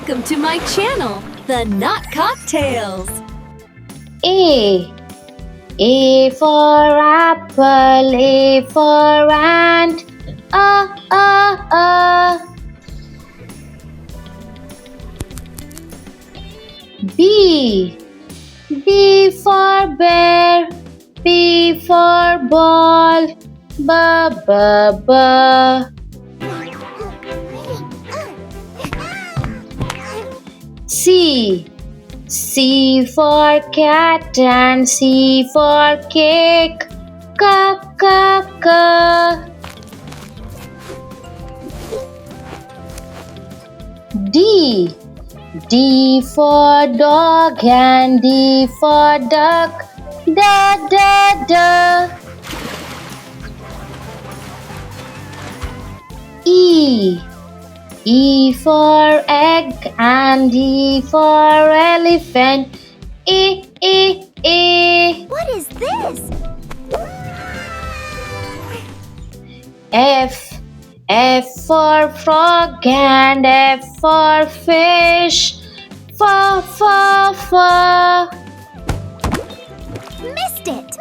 Welcome to my channel, The Not Cocktails. A for apple, A for ant, a. B for bear, B for ball, b. C for cat and C for cake, k. D for dog and D for duck, d. E for egg and E for elephant, E. What is this? F for frog and F for fish, f. Missed it.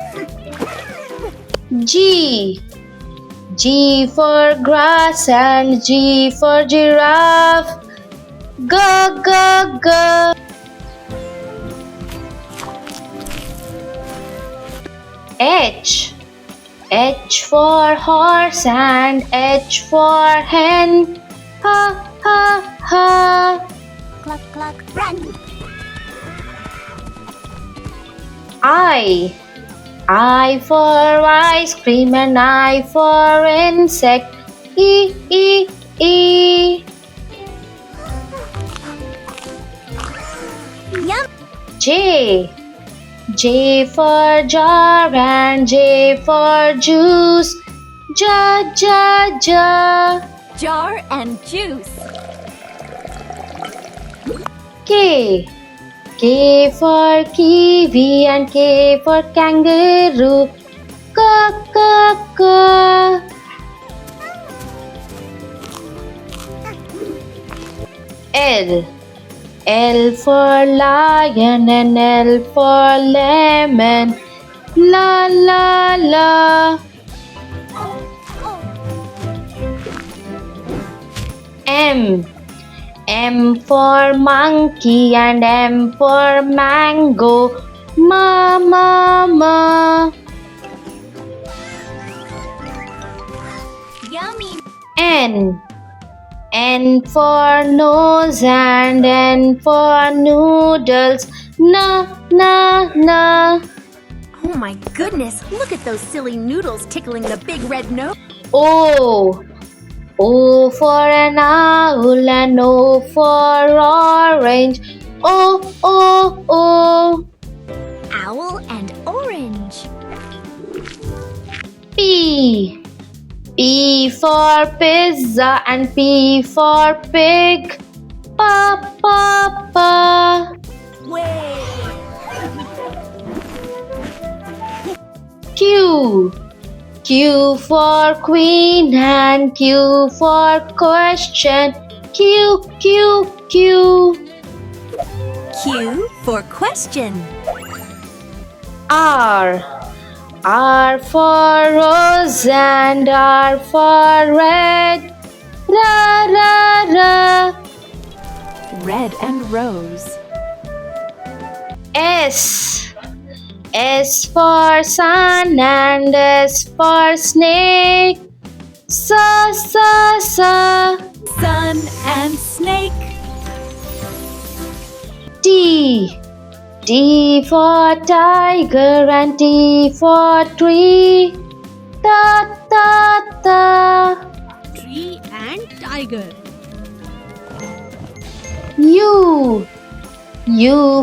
G for grass and G for giraffe, g. H for horse and H for hen, ha. Cluck, cluck, run. I for ice cream and I for insect, E. Yum. J for jar and J for juice, j. Jar and juice. K for kiwi and K for kangaroo, k. L for lion and L for lemon, la. M for monkey and M for mango, ma. Yummy. N for nose and N for noodles, na. Oh my goodness, look at those silly noodles tickling the big red nose. O for an owl and O for orange, o. Owl and orange. P for pizza and P for pig, pa. Way. Q for queen and Q for question, Q. Q for question. R for rose and R for red, ra. Red and rose. S for sun and S for snake, sa. Sun and snake. T for tiger and T for tree, ta. Tree and tiger. U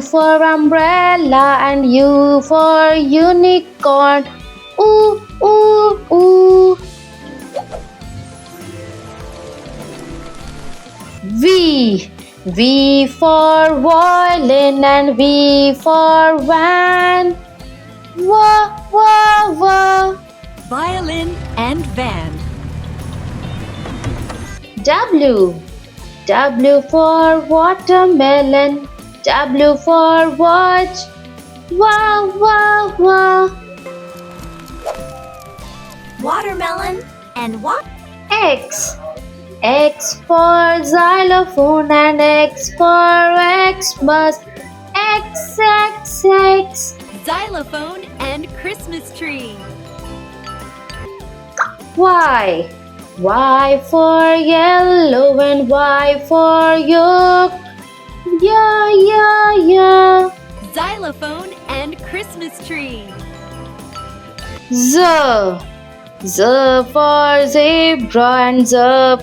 for umbrella and U for unicorn, oo. V for violin and V for van, wa. Violin and van. W for watermelon. W for watch. Wow, wow, wow. Watermelon and what? X. X for xylophone and X for Xmas. X, X, X. Xylophone and Christmas tree. Y. Y for yellow and Y for yolk. Yeah, yeah, yeah. Xylophone and Christmas tree. Z. Z for zebra and Z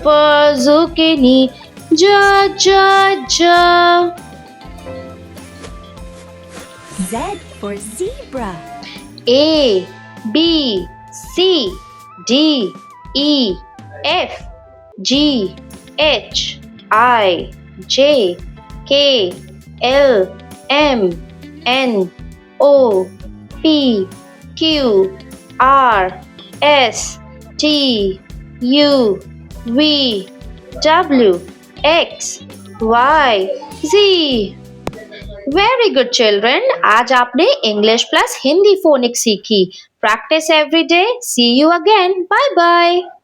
for zucchini. Ja, ja, ja. Z for zebra. A, B, C, D, E, F, G, H, I, J, K, L, M, N, O, P, Q, R, S, T, U, V, W, X, Y, Z. Very good children, आज आपने English plus Hindi phonics सीखी. Practice every day. See you again. Bye bye.